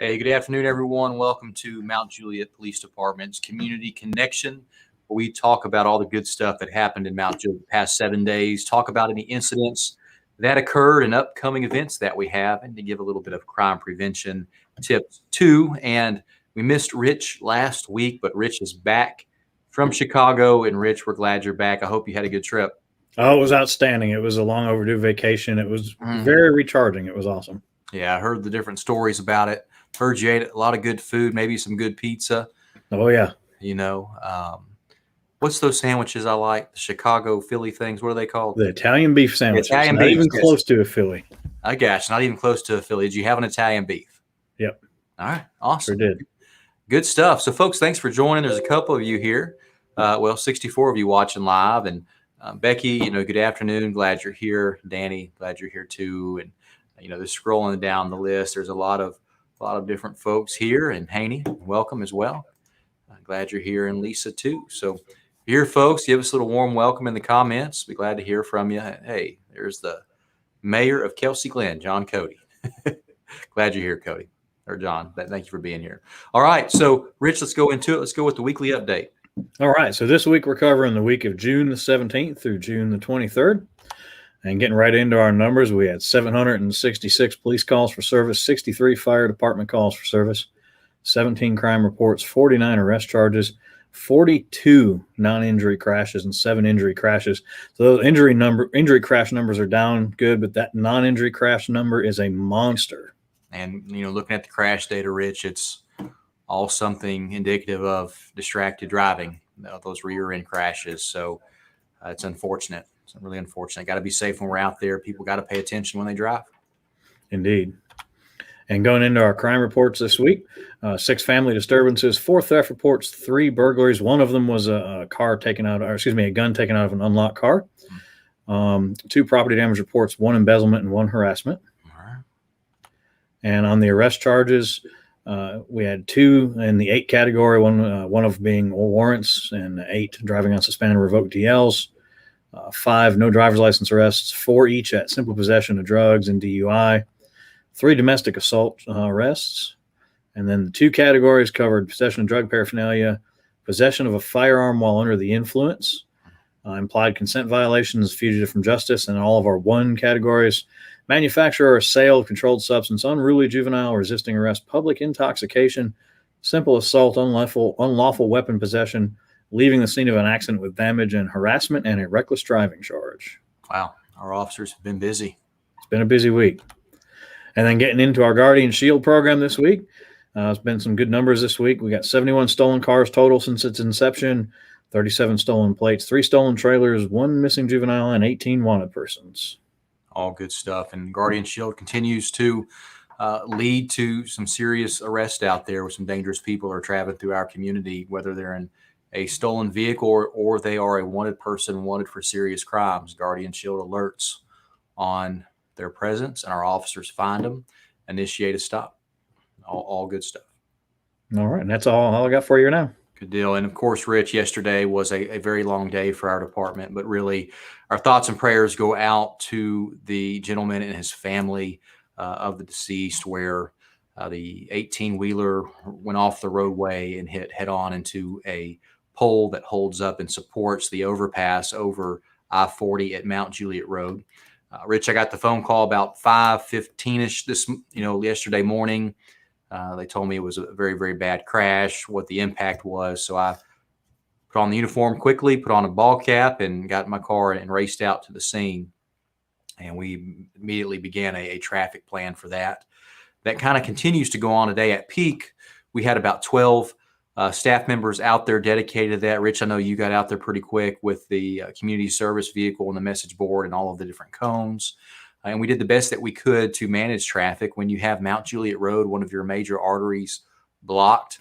Hey, good afternoon, everyone. Welcome to Mount Juliet Police Department's Community Connection, where we talk about all the good stuff that happened in Mount Juliet the past 7 days, talk about any incidents that occurred and upcoming events that we have, and to give a little bit of crime prevention tips too. And we missed Rich last week, but Rich is back from Chicago. And Rich, we're glad you're back. I hope you had a good trip. Oh, it was outstanding. It was a long overdue vacation. It was very recharging. It was awesome. Yeah, I heard the different stories about it. Heard you ate a lot of good food, maybe some good pizza. Oh, yeah. What's those sandwiches I like? The Chicago Philly things. What are they called? The Italian beef sandwiches. Italian not beef, even yes. close to a Philly. I guess not even close to a Philly. Did you have an Italian beef? Yep. All right, awesome. Sure did. Good stuff. So, folks, thanks for joining. There's a couple of you here. 64 of you watching live. And Becky, good afternoon. Glad you're here. Danny, glad you're here too. And just scrolling down the list, there's a lot of different folks here. And Haney, welcome as well. Glad you're here, and Lisa too. So, here, folks, give us a little warm welcome in the comments. Be glad to hear from you. Hey, there's the mayor of Kelsey Glen, John Cody. Glad you're here, Cody, or John. Thank you for being here. All right, so Rich, let's go into it. Let's go with the weekly update. All right, so this week we're covering the week of June the 17th through June the 23rd. And getting right into our numbers, we had 766 police calls for service, 63 fire department calls for service, 17 crime reports, 49 arrest charges, 42 non-injury crashes, and 7 injury crashes. So those injury crash numbers are down good, but that non-injury crash number is a monster. And, looking at the crash data, Rich, it's all something indicative of distracted driving, those rear end crashes. So it's unfortunate. It's really unfortunate. Got to be safe when we're out there. People got to pay attention when they drive. Indeed. And going into our crime reports this week, 6 family disturbances, 4 theft reports, 3 burglaries. One of them was a gun taken out of an unlocked car. 2 property damage reports, 1 embezzlement and 1 harassment. All right. And on the arrest charges, we had 2 in the 8 category, one of being warrants, and 8 driving on suspended and revoked DLs. 5 no driver's license arrests, 4 each at simple possession of drugs and DUI. 3 domestic assault arrests. And then the 2 categories covered possession of drug paraphernalia, possession of a firearm while under the influence, implied consent violations, fugitive from justice, and all of our 1 categories, manufacture or sale of controlled substance, unruly juvenile, resisting arrest, public intoxication, simple assault, unlawful weapon possession, leaving the scene of an accident with damage, and harassment, and a reckless driving charge. Wow. Our officers have been busy. It's been a busy week. And then getting into our Guardian Shield program this week, it's been some good numbers this week. We got 71 stolen cars total since its inception, 37 stolen plates, 3 stolen trailers, 1 missing juvenile, and 18 wanted persons. All good stuff. And Guardian Shield continues to lead to some serious arrests out there with some dangerous people are traveling through our community, whether they're in a stolen vehicle or they are a wanted person wanted for serious crimes. Guardian Shield alerts on their presence, and our officers find them, initiate a stop. All good stuff. All right, and that's all I got for you now. Good deal. And of course, Rich, yesterday was a very long day for our department, but really our thoughts and prayers go out to the gentleman and his family of the deceased, where the 18-wheeler went off the roadway and hit head-on into a pole that holds up and supports the overpass over I-40 at Mount Juliet Road. Rich, I got the phone call about 5:15ish yesterday morning. They told me it was a very, very bad crash, what the impact was. So I put on the uniform quickly, put on a ball cap, and got in my car and raced out to the scene. And we immediately began a traffic plan for that. That kind of continues to go on today. At peak, we had about 12 staff members out there dedicated to that. Rich, I know you got out there pretty quick with the community service vehicle and the message board and all of the different cones. And we did the best that we could to manage traffic. When you have Mount Juliet Road, one of your major arteries, blocked,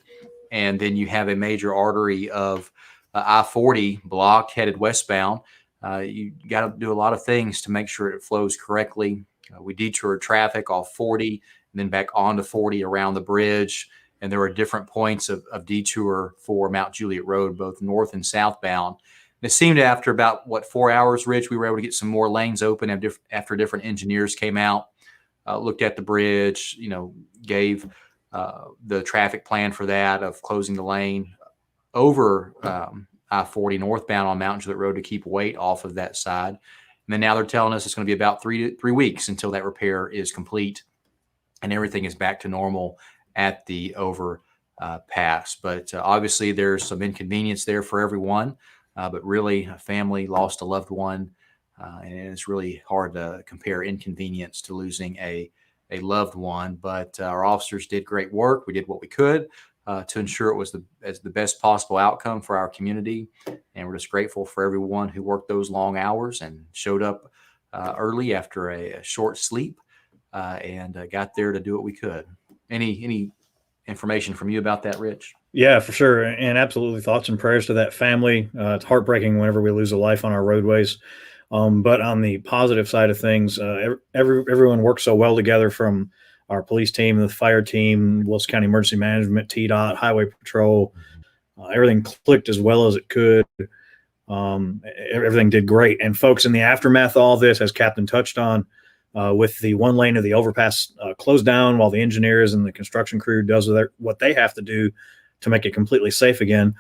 and then you have a major artery of I-40 blocked headed westbound, you got to do a lot of things to make sure it flows correctly. We detoured traffic off 40 and then back onto 40 around the bridge. And there were different points of detour for Mount Juliet Road, both north and southbound. And it seemed after about, 4 hours, Rich, we were able to get some more lanes open after different engineers came out, looked at the bridge, gave the traffic plan for that of closing the lane over I-40 northbound on Mountain Juliet Road to keep weight off of that side. And then now they're telling us it's going to be about 3 weeks until that repair is complete and everything is back to normal at the overpass. But obviously there's some inconvenience there for everyone. But really, a family lost a loved one, and it's really hard to compare inconvenience to losing a loved one. But our officers did great work. We did what we could to ensure it was the best possible outcome for our community. And we're just grateful for everyone who worked those long hours and showed up early after a short sleep and got there to do what we could. Any information from you about that, Rich? Yeah, for sure. And absolutely thoughts and prayers to that family. It's heartbreaking whenever we lose a life on our roadways. But on the positive side of things, everyone worked so well together, from our police team, the fire team, Wilson County Emergency Management, TDOT, Highway Patrol. Everything clicked as well as it could. Everything did great. And folks, in the aftermath of all this, as Captain touched on, with the one lane of the overpass closed down while the engineers and the construction crew does what they have to do to make it completely safe again,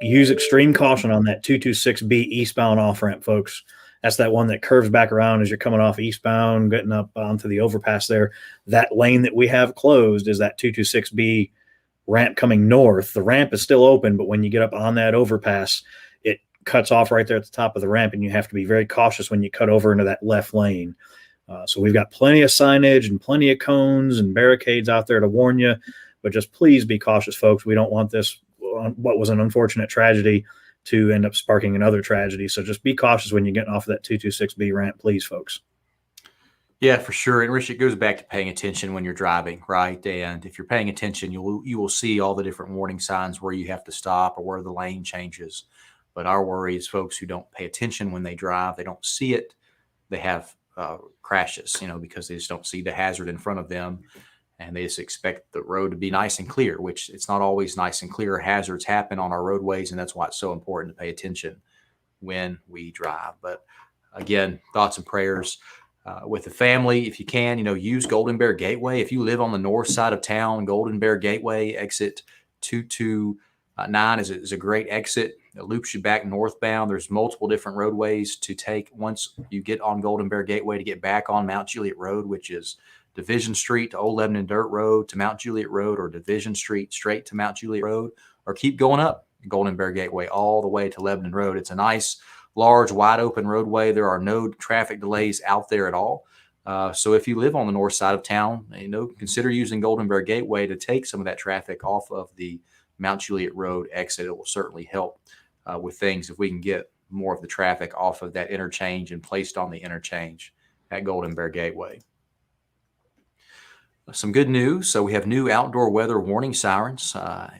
use extreme caution on that 226B eastbound off ramp, folks. That's that one that curves back around as you're coming off eastbound, getting up onto the overpass there. That lane that we have closed is that 226B ramp coming north. The ramp is still open, but when you get up on that overpass, it cuts off right there at the top of the ramp, and you have to be very cautious when you cut over into that left lane. So we've got plenty of signage and plenty of cones and barricades out there to warn you, but just please be cautious, folks. We don't want this, what was an unfortunate tragedy, to end up sparking another tragedy. So just be cautious when you're getting off of that 226B ramp, please, folks. Yeah, for sure. And Rich, it goes back to paying attention when you're driving, right? And if you're paying attention, you will see all the different warning signs where you have to stop or where the lane changes. But our worry is folks who don't pay attention when they drive. They don't see it. They have crashes, because they just don't see the hazard in front of them. And they just expect the road to be nice and clear, which it's not always nice and clear. Hazards happen on our roadways, and that's why it's so important to pay attention when we drive. But again, thoughts and prayers with the family. If you can, use Golden Bear Gateway. If you live on the north side of town, Golden Bear Gateway, exit 229 is a great exit. It loops you back northbound. There's multiple different roadways to take once you get on Golden Bear Gateway to get back on Mount Juliet Road, which is Division Street to Old Lebanon Dirt Road to Mount Juliet Road, or Division Street straight to Mount Juliet Road, or keep going up Golden Bear Gateway all the way to Lebanon Road. It's a nice, large, wide open roadway. There are no traffic delays out there at all. So if you live on the north side of town, consider using Golden Bear Gateway to take some of that traffic off of the Mount Juliet Road exit. It will certainly help with things if we can get more of the traffic off of that interchange and placed on the interchange at Golden Bear Gateway. Some good news. So we have new outdoor weather warning sirens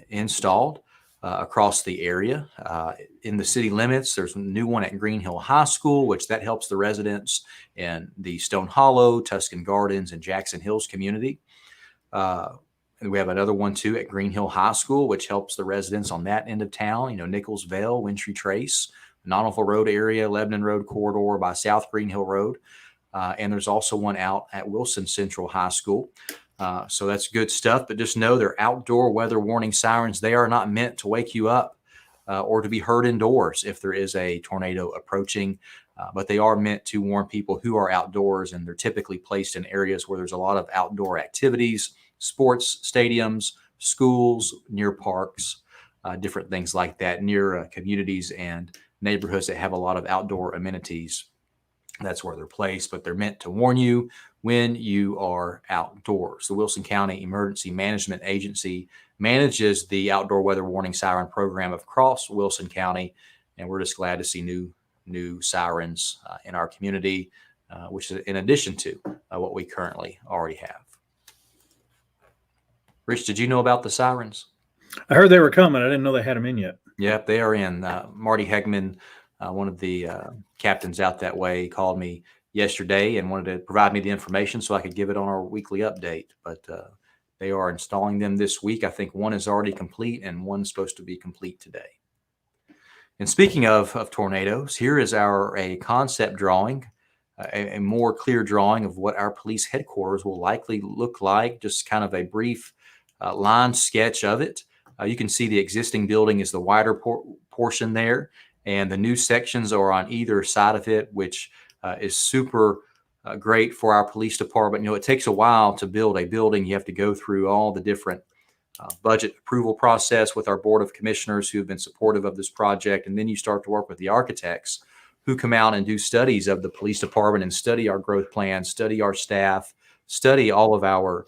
installed across the area. In the city limits, there's a new one at Green Hill High School, which that helps the residents in the Stone Hollow, Tuscan Gardens, and Jackson Hills community. And we have another one too at Green Hill High School, which helps the residents on that end of town. Nichols Vale, Wintry Trace, Nonalva Road area, Lebanon Road corridor by South Green Hill Road. And there's also one out at Wilson Central High School. So that's good stuff. But just know they're outdoor weather warning sirens. They are not meant to wake you up or to be heard indoors if there is a tornado approaching. But they are meant to warn people who are outdoors, and they're typically placed in areas where there's a lot of outdoor activities, sports stadiums, schools, near parks, different things like that, near communities and neighborhoods that have a lot of outdoor amenities. That's where they're placed, but they're meant to warn you when you are outdoors. The Wilson County Emergency Management Agency manages the outdoor weather warning siren program across Wilson County, and we're just glad to see new sirens in our community, which is in addition to what we currently already have. Rich, did you know about the sirens? I heard they were coming. I didn't know they had them in yet. Yep, they are in. Marty Hegman, one of the captains out that way, called me yesterday and wanted to provide me the information so I could give it on our weekly update. But they are installing them this week. I think one is already complete and one's supposed to be complete today. And speaking of tornadoes, here is a concept drawing, a more clear drawing of what our police headquarters will likely look like. Just kind of a brief line sketch of it. You can see the existing building is the wider portion there, and the new sections are on either side of it, which is super great for our police department. You know, it takes a while to build a building. You have to go through all the different budget approval process with our Board of Commissioners who have been supportive of this project. And then you start to work with the architects who come out and do studies of the police department and study our growth plans, study our staff, study all of our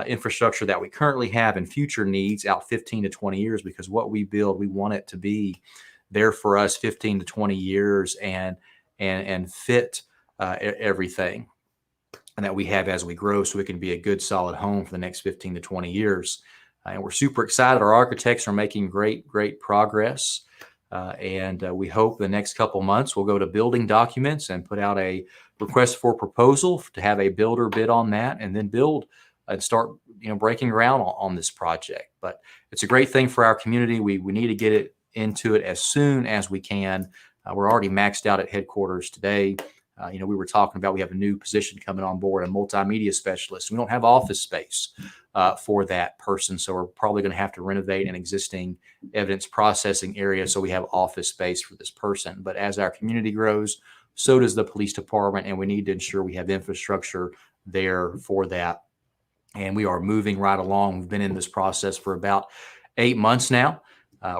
infrastructure that we currently have and future needs out 15 to 20 years, because what we build, we want it to be there for us 15 to 20 years and fit everything and that we have as we grow, so it can be a good solid home for the next 15 to 20 years. And we're super excited. Our architects are making great progress. And we hope the next couple months we'll go to building documents and put out a request for proposal to have a builder bid on that, and then build and start, breaking ground on this project. But it's a great thing for our community. We need to get it into it as soon as we can. We're already maxed out at headquarters today. We were talking about, we have a new position coming on board, a multimedia specialist. We don't have office space for that person, so we're probably going to have to renovate an existing evidence processing area so we have office space for this person. But as our community grows, so does the police department, and we need to ensure we have infrastructure there for that. And we are moving right along. We've been in this process for about 8 months now.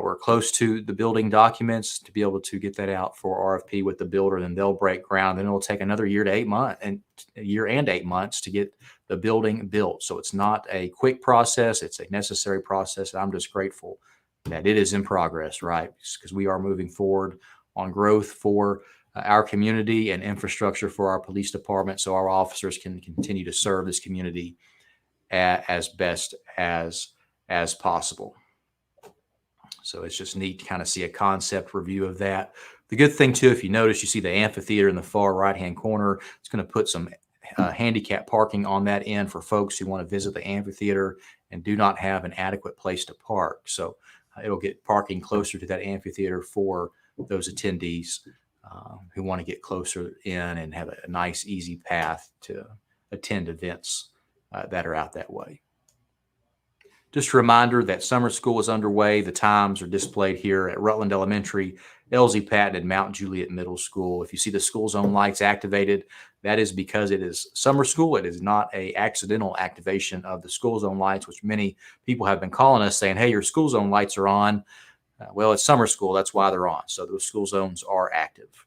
We're close to the building documents to be able to get that out for RFP with the builder. Then they'll break ground. Then it'll take another year and 8 months to get the building built. So it's not a quick process. It's a necessary process. And I'm just grateful that it is in progress, right? Because we are moving forward on growth for our community and infrastructure for our police department, so our officers can continue to serve this community as best as possible. So it's just neat to kind of see a concept review of that. The good thing too, if you notice, you see the amphitheater in the far right-hand corner. It's going to put some handicap parking on that end for folks who want to visit the amphitheater and do not have an adequate place to park. So it'll get parking closer to that amphitheater for those attendees who want to get closer in and have a nice, easy path to attend events that are out that way. Just a reminder that summer school is underway. The times are displayed here at Rutland Elementary, Elsie Patton, and Mount Juliet Middle School. If you see the school zone lights activated, that is because it is summer school. It is not an accidental activation of the school zone lights, which many people have been calling us saying, hey, your school zone lights are on. Well, it's summer school. That's why they're on. So those school zones are active.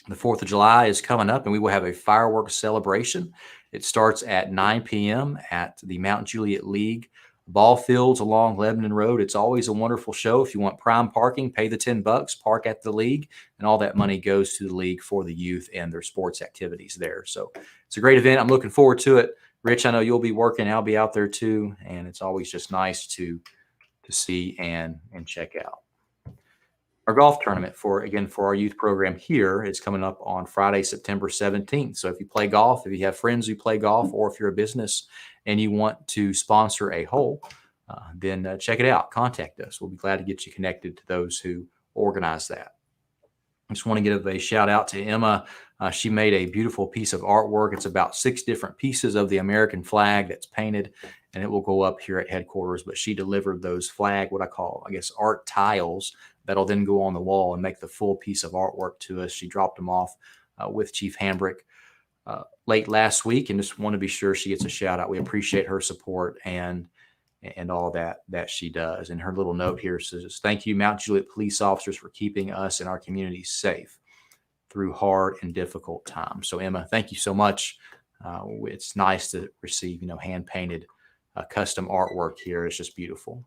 The 4th of July is coming up, and we will have a fireworks celebration. It starts at 9 p.m. at the Mount Juliet League ball fields along Lebanon Road. It's always a wonderful show. If you want prime parking, pay the $10, park at the league, and all that money goes to the league for the youth and their sports activities there. So it's a great event. I'm looking forward to it. Rich, I know you'll be working. I'll be out there too, and it's always just nice to see and check out. Our golf tournament for our youth program here is coming up on Friday, September 17th. So if you play golf, if you have friends who play golf, or if you're a business and you want to sponsor a hole, then check it out. Contact us. We'll be glad to get you connected to those who organize that. I just want to give a shout out to Emma. She made a beautiful piece of artwork. It's about 6 different pieces of the American flag that's painted, and it will go up here at headquarters. But she delivered those what I call, art tiles that'll then go on the wall and make the full piece of artwork to us. She dropped them off with Chief Hambrick late last week, and just want to be sure she gets a shout out. We appreciate her support and all that she does. And her little note here says, thank you, Mount Juliet police officers, for keeping us and our community safe through hard and difficult times. So Emma, thank you so much. It's nice to receive, hand-painted custom artwork here. It's just beautiful.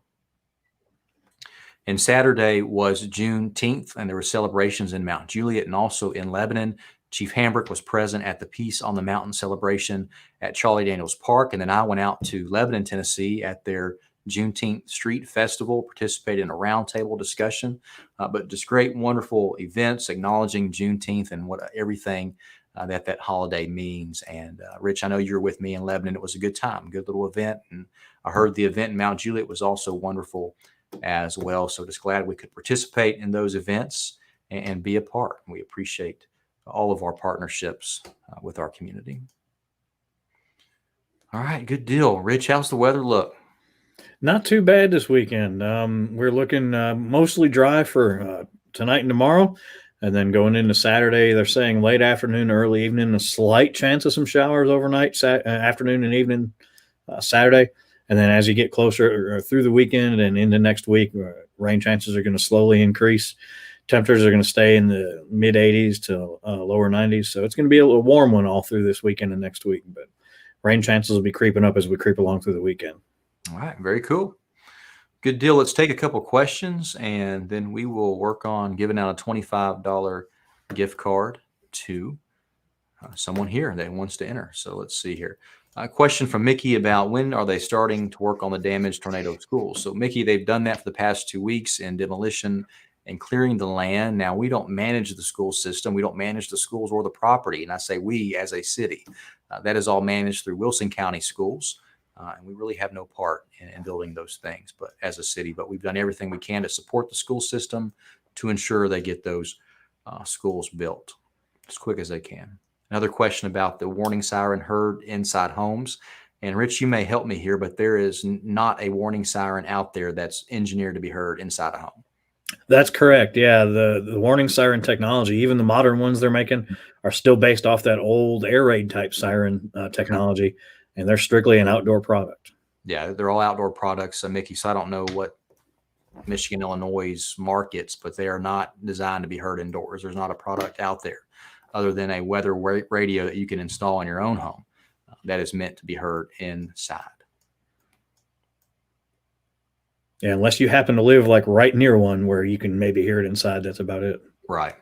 And Saturday was Juneteenth, and there were celebrations in Mount Juliet and also in Lebanon. Chief Hambrick was present at the Peace on the Mountain celebration at Charlie Daniels Park. And then I went out to Lebanon, Tennessee at their Juneteenth Street Festival, participated in a roundtable discussion, but just great, wonderful events acknowledging Juneteenth and what everything that holiday means. And Rich, I know you were with me in Lebanon. It was a good time, good little event. And I heard the event in Mount Juliet was also wonderful as well. So just glad we could participate in those events and be a part. We appreciate all of our partnerships with our community. All right, good deal. Rich, how's the weather look? Not too bad this weekend. We're looking mostly dry for tonight and tomorrow. And then going into Saturday, they're saying late afternoon, early evening, a slight chance of some showers overnight, afternoon and evening, Saturday. And then as you get closer through the weekend and into next week, rain chances are going to slowly increase. Temperatures are going to stay in the mid 80s to lower 90s. So it's going to be a little warm one all through this weekend and next week. But rain chances will be creeping up as we creep along through the weekend. All right, very cool. Good deal. Let's take a couple questions, and then we will work on giving out a $25 gift card to someone here that wants to enter. So let's see here. A question from Mickey about when are they starting to work on the damaged tornado schools? So Mickey, they've done that for the past 2 weeks in demolition and clearing the land. Now, we don't manage the school system. We don't manage the schools or the property. And I say we as a city. That is all managed through Wilson County Schools. And we really have no part in building those things, but as a city, but we've done everything we can to support the school system to ensure they get those schools built as quick as they can. Another question about the warning siren heard inside homes. And Rich, you may help me here, but there is not a warning siren out there that's engineered to be heard inside a home. That's correct. Yeah, the warning siren technology, even the modern ones they're making, are still based off that old air raid type siren technology, and they're strictly an outdoor product. Yeah, they're all outdoor products, Mickey. So I don't know what Michigan, Illinois markets, but they are not designed to be heard indoors. There's not a product out there other than a weather radio that you can install in your own home that is meant to be heard inside. Yeah, unless you happen to live like right near one where you can maybe hear it inside, that's about it. Right.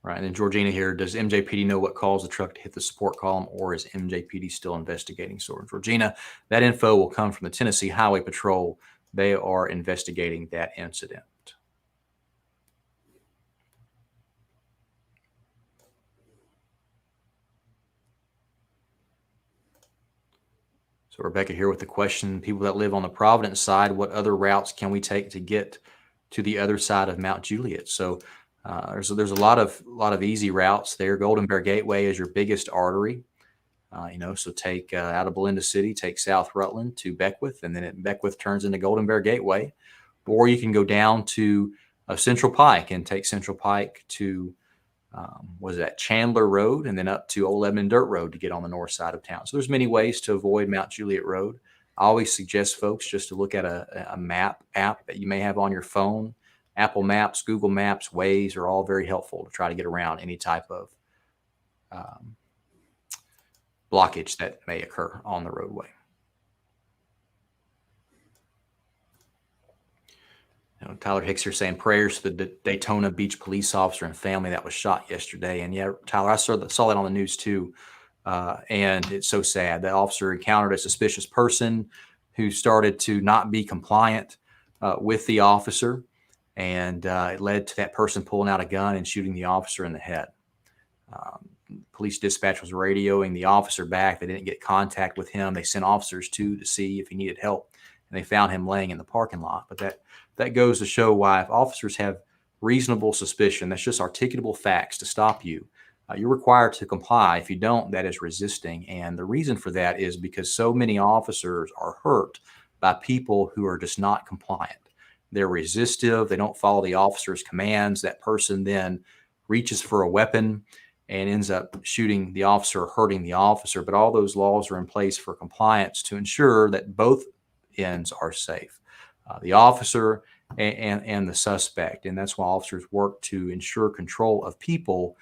Right. And then Georgina here, does MJPD know what caused the truck to hit the support column, or is MJPD still investigating? So Georgina, that info will come from the Tennessee Highway Patrol. They are investigating that incident. So Rebecca here with the question, people that live on the Providence side, what other routes can we take to get to the other side of Mount Juliet? So there's a lot of easy routes there. Golden Bear Gateway is your biggest artery. So take out of Belinda City, take South Rutland to Beckwith, and then at Beckwith turns into Golden Bear Gateway. Or you can go down to Central Pike and take Central Pike to Chandler Road, and then up to Old Lebanon Dirt Road to get on the north side of town. So there's many ways to avoid Mount Juliet Road. I always suggest folks just to look at a map app that you may have on your phone. Apple Maps, Google Maps, Waze are all very helpful to try to get around any type of blockage that may occur on the roadway. Tyler Hicks here saying prayers to the Daytona Beach police officer and family that was shot yesterday. And yeah, Tyler, I saw that on the news too. And it's so sad. The officer encountered a suspicious person who started to not be compliant with the officer. And it led to that person pulling out a gun and shooting the officer in the head. Police dispatch was radioing the officer back. They didn't get contact with him. They sent officers to see if he needed help. And they found him laying in the parking lot. But that goes to show why if officers have reasonable suspicion, that's just articulable facts to stop you, you're required to comply. If you don't, that is resisting. And the reason for that is because so many officers are hurt by people who are just not compliant. They're resistive. They don't follow the officer's commands. That person then reaches for a weapon and ends up shooting the officer or hurting the officer. But all those laws are in place for compliance to ensure that both ends are safe, the officer and the suspect. And that's why officers work to ensure control of people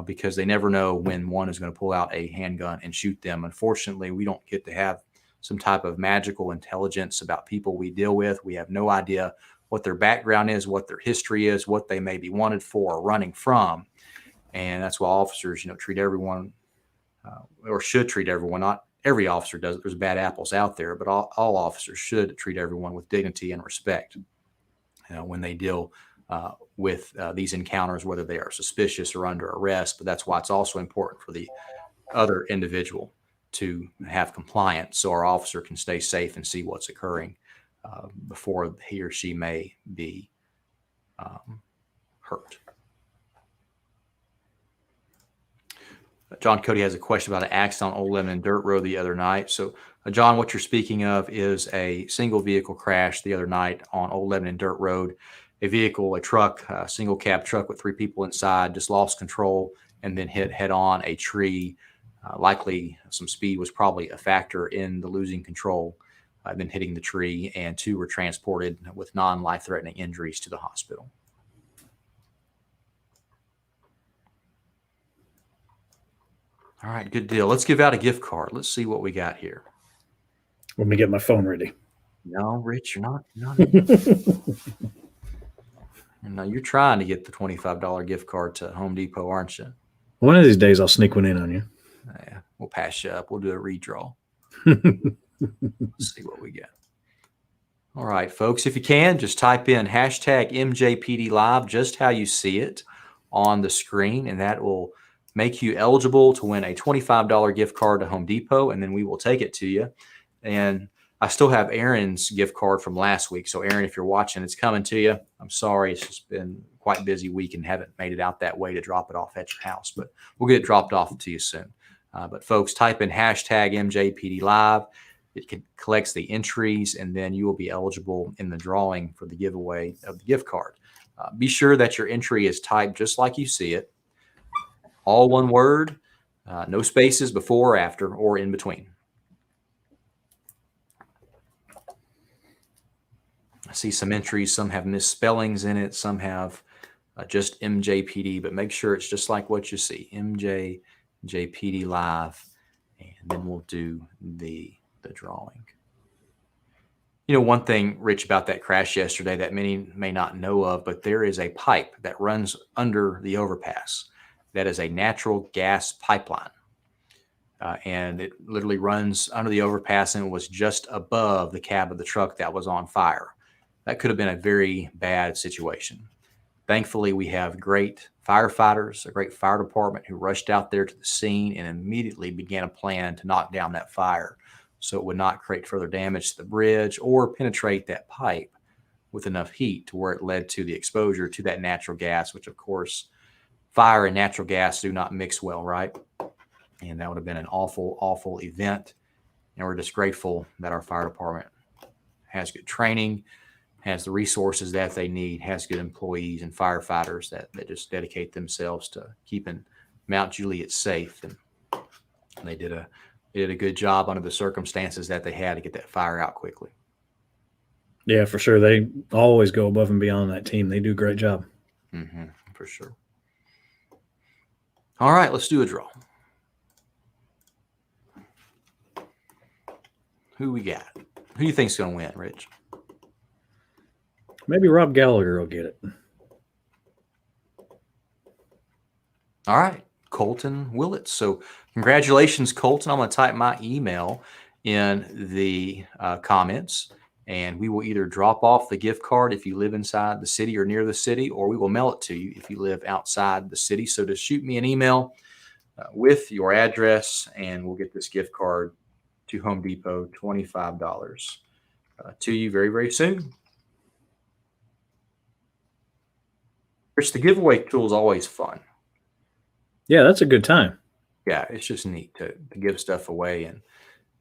because they never know when one is going to pull out a handgun and shoot them. Unfortunately, we don't get to have some type of magical intelligence about people we deal with. We have no idea what their background is, what their history is, what they may be wanted for or running from. And that's why officers, treat everyone or should treat everyone. Not every officer does it. There's bad apples out there, but all officers should treat everyone with dignity and respect when they deal with these encounters, whether they are suspicious or under arrest. But that's why it's also important for the other individual to have compliance so our officer can stay safe and see what's occurring before he or she may be hurt. John Cody has a question about an accident on Old Lebanon Dirt Road the other night. So, John, what you're speaking of is a single vehicle crash the other night on Old Lebanon Dirt Road. A vehicle, a truck, a single cab truck with 3 people inside, just lost control and then hit head on a tree. Likely some speed was probably a factor in the losing control, then hitting the tree, and 2 were transported with non-life-threatening injuries to the hospital. All right, good deal. Let's give out a gift card. Let's see what we got here. Let me get my phone ready. No, Rich, you're not. No, you're trying to get the $25 gift card to Home Depot, aren't you? One of these days, I'll sneak one in on you. Yeah, we'll pass you up. We'll do a redraw. Let's see what we get. All right, folks, if you can, just type in hashtag MJPD Live, just how you see it on the screen, and that will make you eligible to win a $25 gift card to Home Depot, and then we will take it to you. And I still have Aaron's gift card from last week. So, Aaron, if you're watching, it's coming to you. I'm sorry. It's just been quite a busy week and haven't made it out that way to drop it off at your house, but we'll get it dropped off to you soon. But, folks, type in hashtag MJPD Live. It collects the entries, and then you will be eligible in the drawing for the giveaway of the gift card. Be sure that your entry is typed just like you see it. All one word, no spaces before or after or in between. I see some entries. Some have misspellings in it. Some have just MJPD, but make sure it's just like what you see, MJPD Live, and then we'll do the drawing. You know, one thing, Rich, about that crash yesterday that many may not know of, but there is a pipe that runs under the overpass. That is a natural gas pipeline. And it literally runs under the overpass and was just above the cab of the truck that was on fire. That could have been a very bad situation. Thankfully, we have great firefighters, a great fire department who rushed out there to the scene and immediately began a plan to knock down that fire so it would not create further damage to the bridge or penetrate that pipe with enough heat to where it led to the exposure to that natural gas, which, of course, fire and natural gas do not mix well, right? And that would have been an awful, awful event. And we're just grateful that our fire department has good training, has the resources that they need, has good employees and firefighters that just dedicate themselves to keeping Mount Juliet safe. And they did a good job under the circumstances that they had to get that fire out quickly. Yeah, for sure. They always go above and beyond that team. They do a great job. Mm-hmm, for sure. All right, let's do a draw. Who we got? Who do you think's going to win, Rich? Maybe Rob Gallagher will get it. All right, Colton Willits. So congratulations, Colton. I'm going to type my email in the comments, and we will either drop off the gift card if you live inside the city or near the city, or we will mail it to you if you live outside the city. So just shoot me an email with your address, and we'll get this gift card to Home Depot, $25 to you very, very soon. Rich, the giveaway tool is always fun. Yeah, that's a good time. Yeah, it's just neat to give stuff away and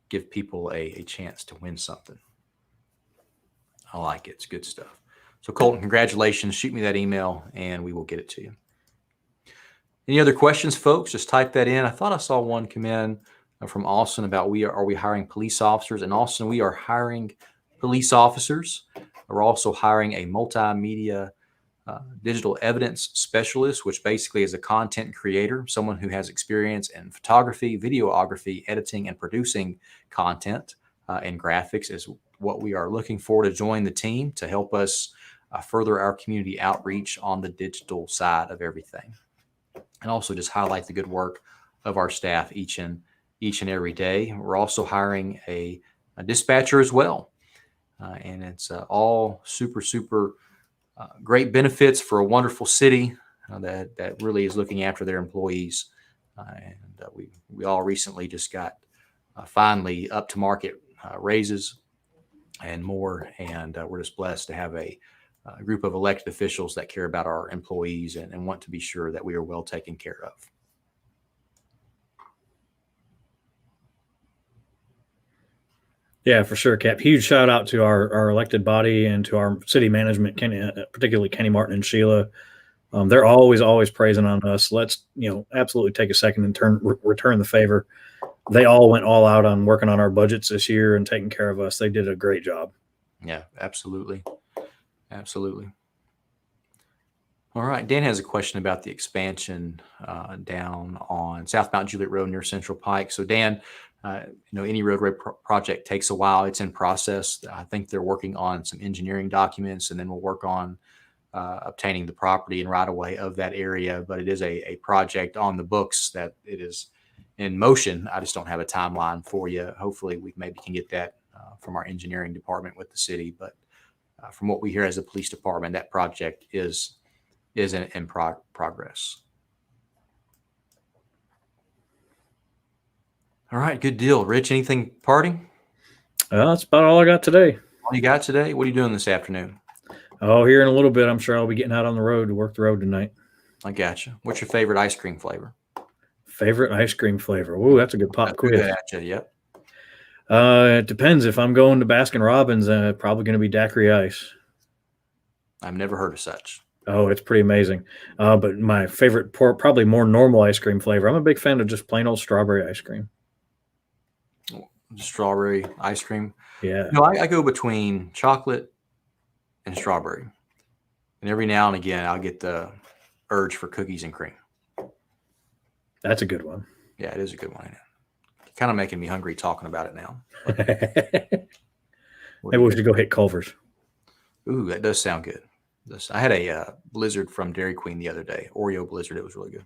give people a chance to win something. I like it. It's good stuff. So, Colton, congratulations. Shoot me that email, and we will get it to you. Any other questions, folks? Just type that in. I thought I saw one come in from Austin about are we hiring police officers? In Austin, we are hiring police officers. We're also hiring a multimedia digital evidence specialist, which basically is a content creator, someone who has experience in photography, videography, editing, and producing content and graphics is what we are looking for to join the team to help us further our community outreach on the digital side of everything. And also just highlight the good work of our staff each and every day. We're also hiring a dispatcher as well. And it's all super great benefits for a wonderful city that really is looking after their employees. And we all recently just got finally up to market raises and more. And we're just blessed to have a group of elected officials that care about our employees and want to be sure that we are well taken care of. Yeah, for sure, Cap. Huge shout out to our elected body and to our city management, Kenny, particularly Kenny Martin and Sheila. They're always praising on us. Let's absolutely take a second and return the favor. They all went all out on working on our budgets this year and taking care of us. They did a great job. Yeah, absolutely. Absolutely. All right. Dan has a question about the expansion down on South Mount Juliet Road near Central Pike. So, Dan, any roadway project takes a while. It's in process. I think they're working on some engineering documents, and then we'll work on obtaining the property and right of way of that area. But it is a project on the books that it is in motion. I just don't have a timeline for you. Hopefully, we maybe can get that from our engineering department with the city. But from what we hear as a police department, that project is in progress. All right, good deal. Rich, anything parting? That's about all I got today. All you got today? What are you doing this afternoon? Oh, here in a little bit, I'm sure I'll be getting out on the road to work the road tonight. I gotcha. What's your favorite ice cream flavor? Favorite ice cream flavor? Ooh, that's a good pop quiz. Yep. It depends. If I'm going to Baskin Robbins, probably going to be daiquiri ice. I've never heard of such. Oh, it's pretty amazing. But my favorite, probably more normal ice cream flavor, I'm a big fan of just plain old strawberry ice cream. Strawberry ice cream? Yeah. No, I go between chocolate and strawberry. And every now and again, I'll get the urge for cookies and cream. That's a good one. Yeah, it is a good one. Kind of making me hungry talking about it now. Maybe we should go hit Culver's. Ooh, that does sound good. I had a blizzard from Dairy Queen the other day, Oreo blizzard. It was really good.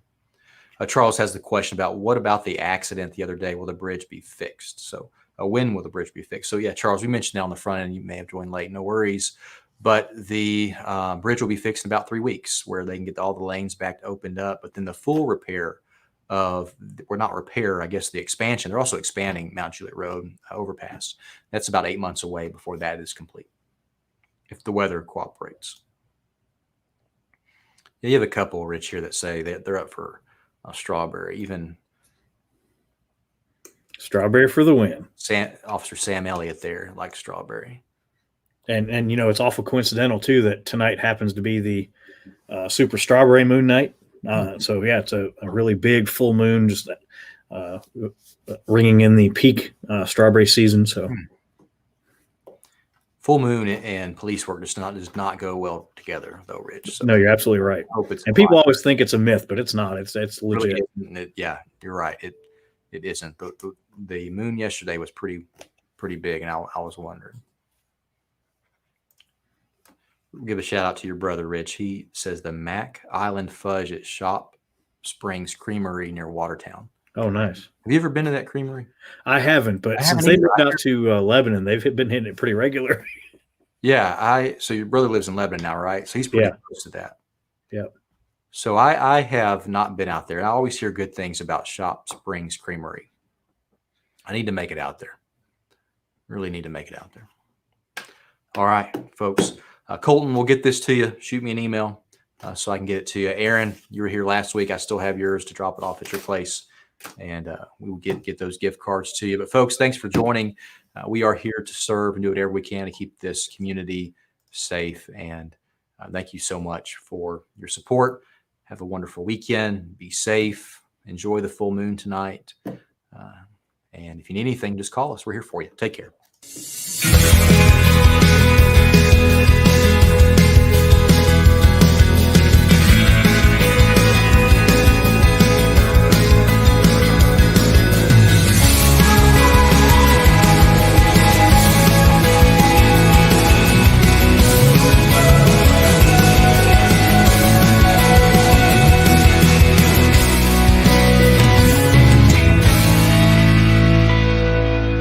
Charles has the question about what about the accident the other day? Will the bridge be fixed? So when will the bridge be fixed? So yeah, Charles, we mentioned that on the front end. You may have joined late. No worries. But the bridge will be fixed in about 3 weeks where they can get all the lanes back opened up. But then the full repair I guess the expansion. They're also expanding Mount Juliet Road overpass. That's about 8 months away before that is complete, if the weather cooperates. Yeah, you have a couple, Rich, here that say that they're up for strawberry. Even strawberry for the win. Officer Sam Elliott there likes strawberry. And it's awful coincidental too that tonight happens to be the super strawberry moon night. So yeah, it's a really big full moon, just ringing in the peak strawberry season. So full moon and police work does not go well together, though, Rich. So no, you're absolutely right. And people always think it's a myth, but it's not. It's legit. Really, yeah, you're right. It isn't. The moon yesterday was pretty big, and I was wondering. Give a shout out to your brother, Rich. He says the Mac Island Fudge at Shop Springs Creamery near Watertown. Oh, nice. Have you ever been to that creamery? I haven't, but since they moved out to Lebanon, they've been hitting it pretty regular. Yeah, so your brother lives in Lebanon now, right? So he's pretty close to that. Yep. So I have not been out there. I always hear good things about Shop Springs Creamery. I need to make it out there. Really need to make it out there. All right, folks. Colton, we'll get this to you. Shoot me an email so I can get it to you. Aaron, you were here last week. I still have yours to drop it off at your place, and we will get those gift cards to you. But folks, thanks for joining. We are here to serve and do whatever we can to keep this community safe. And thank you so much for your support. Have a wonderful weekend. Be safe. Enjoy the full moon tonight. And if you need anything, just call us. We're here for you. Take care.